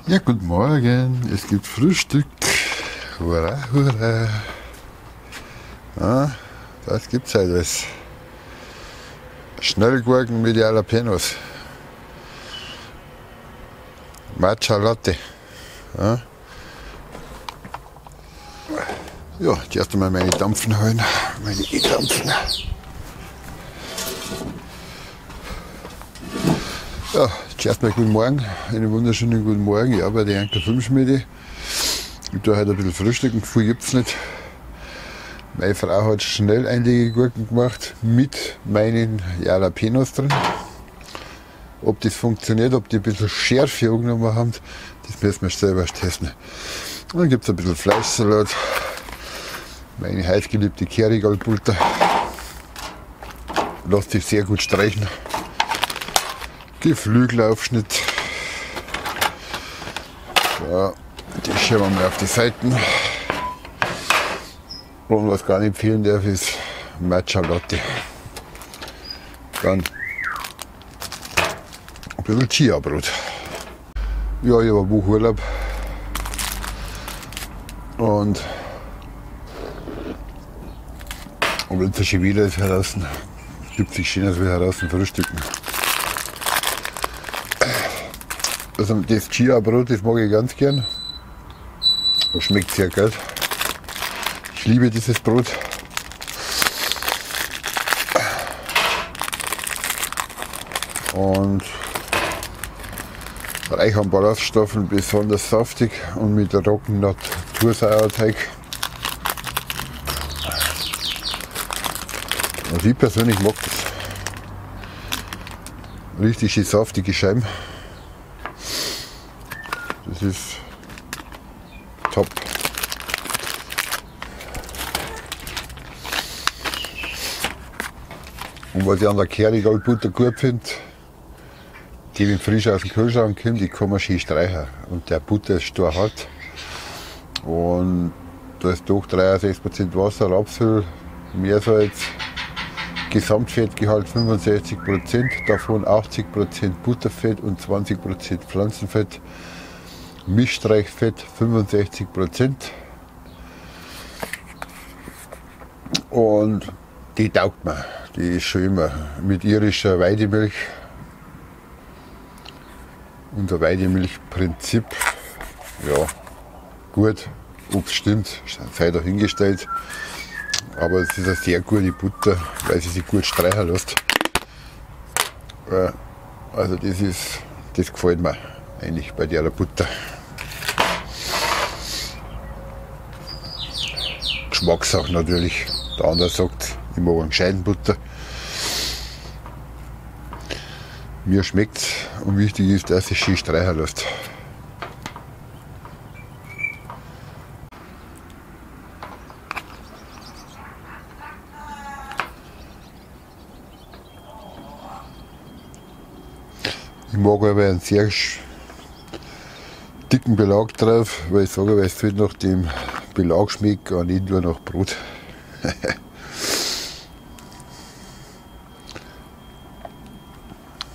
Ja, guten Morgen, es gibt Frühstück. Hurra, hurra. Ja, das gibt's halt alles. Schnellgurken mit Jalapenos. Matcha Latte. Ja, ja, zuerst einmal meine Dampfen holen. Meine E-Dampfen. Ja, zuerst mal guten Morgen. Einen wunderschönen guten Morgen. Ich arbeite bei der Filmschmiede. Ich habe da heute ein bisschen frühstücken, viel gibt's nicht. Meine Frau hat schnell Einlegegurken gemacht mit meinen Jalapenos drin. Ob das funktioniert, ob die ein bisschen Schärfe angenommen haben, das müssen wir selber testen. Dann gibt es ein bisschen Fleischsalat, meine heißgeliebte Kerrygoldbutter. Lässt sich sehr gut streichen. Geflügelaufschnitt. So, die schieben wir mal auf die Seiten. Und was gar nicht fehlen darf, ist Matcha Latte. Dann ein bisschen Chia-Brot. Ja, ich habe eine Woche Urlaub. Und jetzt ist schon wieder draußen. Gibt sich schön, dass wir draußen frühstücken. Also das Chia-Brot, das mag ich ganz gern. Das schmeckt sehr gut. Ich liebe dieses Brot. Und reich an Ballaststoffen, besonders saftig und mit trockenem Natursauerteig. Also ich persönlich mag das. Richtig schön saftige Scheiben. Das ist top. Und was ich an der Kerrygoldbutter gut finde, die wenn frisch aus dem Kühlschrank kommt, die kann man schön streichen. Und der Butter ist starrhart. Und da ist doch 63% Wasser, Rapsöl, Meersalz, Gesamtfettgehalt 65%, davon 80% Butterfett und 20% Pflanzenfett. Mischstreichfett 65%. Und die taugt mir. Die ist schon immer mit irischer Weidemilch. Unser Weidemilchprinzip, ja, gut, ob es stimmt, sei dahingestellt. Aber es ist eine sehr gute Butter, weil sie sich gut streichen lässt. Also das gefällt mir eigentlich bei der Butter. Geschmackssache natürlich. Der andere sagt, ich mag einen gescheiten Butter. Mir schmeckt es und wichtig ist, dass es schön streichen lässt. Ich mag aber einen sehr dicken Belag drauf, weil ich sage, weil es wird nach dem Belag schmeckt und nicht nur nach Brot.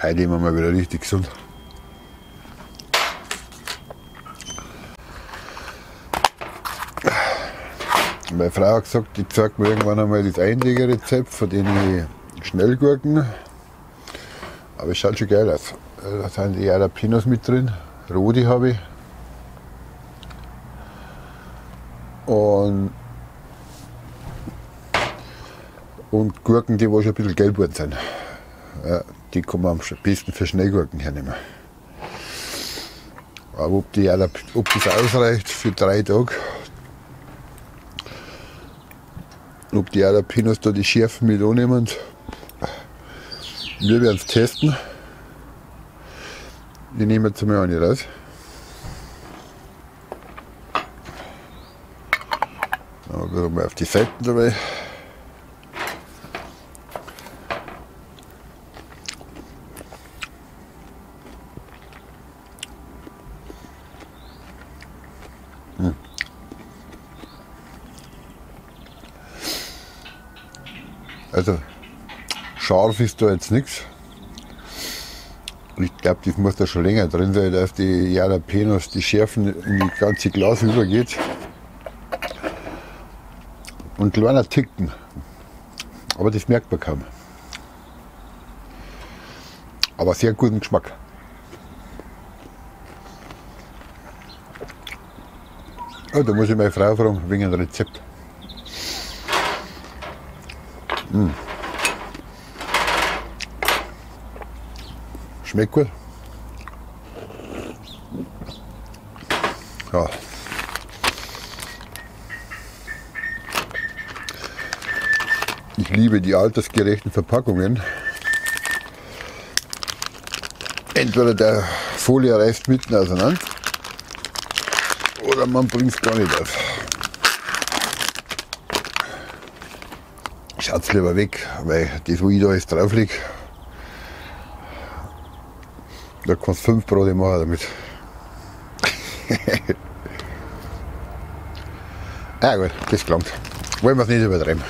Heute immer mal wieder richtig gesund. Meine Frau hat gesagt, die zeigt mir irgendwann einmal das Einlegerezept von den Schnellgurken. Aber es schaut schon geil aus. Da sind die Jalapenos mit drin, rote habe ich. Und Gurken, die wo schon ein bisschen gelb geworden sind. Ja, die kann man am besten für Schnellgurken hernehmen. Aber ob das ausreicht für 3 Tage, ob die Jalapenos da die Schärfe mit annehmen, wir werden es testen. Die nehmen wir zum eine raus. Dann gehen wir auf die Seiten dabei. Also scharf ist da jetzt nichts. Ich glaube, das muss da schon länger drin sein, dass die Jalapenos, die Schärfen in die ganze Glas übergeht. Und kleiner Ticken. Aber das merkt man kaum. Aber sehr guten Geschmack. Oh, da muss ich meine Frau fragen, wegen einem Rezept. Schmeckt gut. Ja. Ich liebe die altersgerechten Verpackungen. Entweder der Folie reißt mitten auseinander oder man bringt es gar nicht auf. Schaut's lieber weg, weil das, wo ich da jetzt drauf liege, da kannst du 5 Brote machen damit. Ja gut, das gelangt. Wollen wir es nicht übertreiben.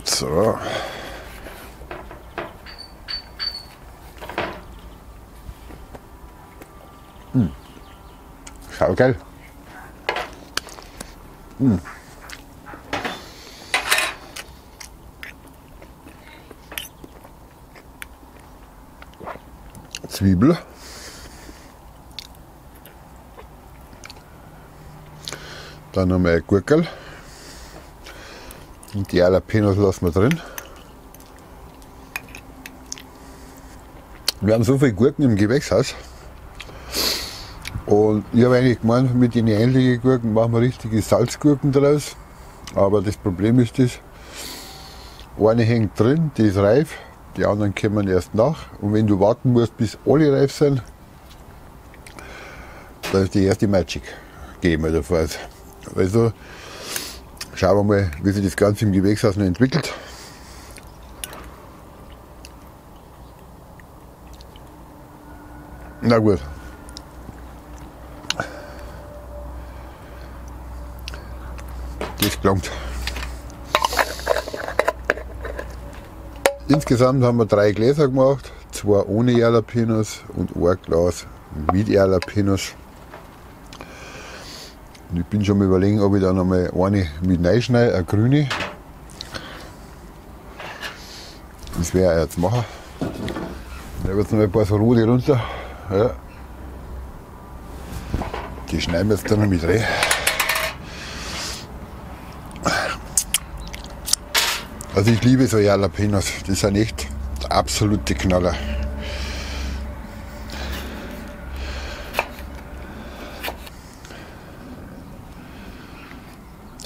So. Schau geil. Zwiebel. Dann noch mal ein Gurkel. Und die Jalapenos lassen wir drin. Wir haben so viele Gurken im Gewächshaus. Und ich habe eigentlich gemeint, mit den ähnlichen Gurken machen wir richtige Salzgurken draus. Aber das Problem ist das, eine hängt drin, die ist reif, die anderen kommen erst nach. Und wenn du warten musst, bis alle reif sind, dann ist die erste Magic. Gehen wir davon aus. Also schauen wir mal, wie sich das Ganze im Gewächshaus noch entwickelt. Na gut. Das gelangt. Insgesamt haben wir 3 Gläser gemacht, 2 ohne Jalapenos und ein Glas mit Jalapenos. Und ich bin schon mal überlegen, ob ich da noch mal eine mit reinschneide, eine grüne. Das werde ich jetzt machen. Da wird noch ein paar so rote runter. Ja. Die schneiden wir jetzt dann noch mit rein. Also ich liebe so Jalapenos, das sind echt absolute Knaller.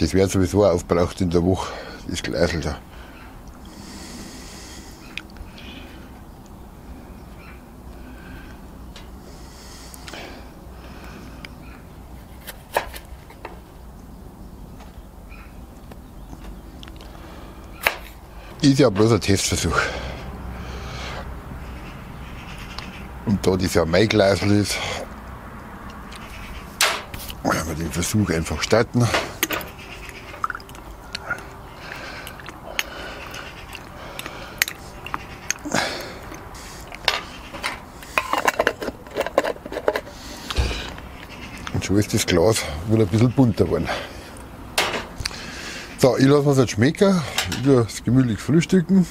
Das wird sowieso aufgebraucht in der Woche, das Gleisel da. Ist ja bloß ein Testversuch. Und da das ja mein Gleisel ist, werden wir den Versuch einfach starten. Und schon ist das Glas wieder ein bisschen bunter geworden. So, ich lasse mir es jetzt schmecken, ich werde es gemütlich frühstücken.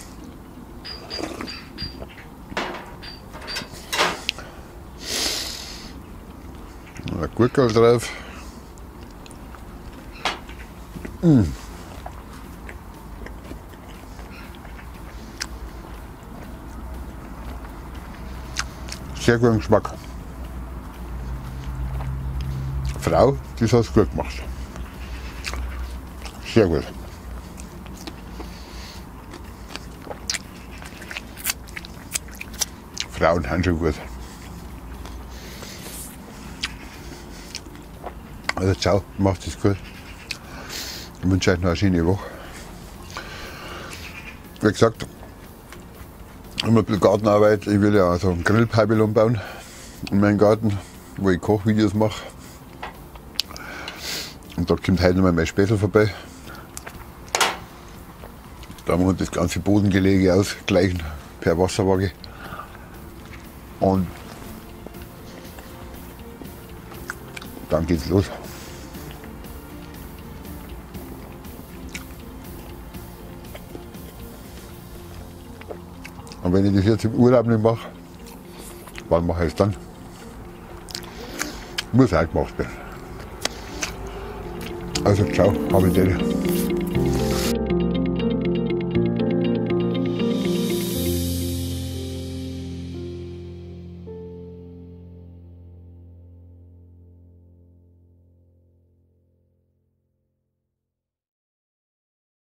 Ein Gurkel drauf. Sehr guten Geschmack. Frau, das hat es gut gemacht. Sehr gut. Frauen haben schon gut. Also ciao, macht es gut. Ich wünsche euch noch eine schöne Woche. Wie gesagt, ich habe ein bisschen Gartenarbeit. Ich will ja so einen Grillpavillon bauen in meinem Garten, wo ich Kochvideos mache. Und da kommt heute noch mal mein Spätzle vorbei. Da muss man das ganze Bodengelege ausgleichen per Wasserwaage. Und dann geht's los. Und wenn ich das jetzt im Urlaub nicht mache, wann mache ich es dann? Muss auch gemacht werden. Also ciao, habe ich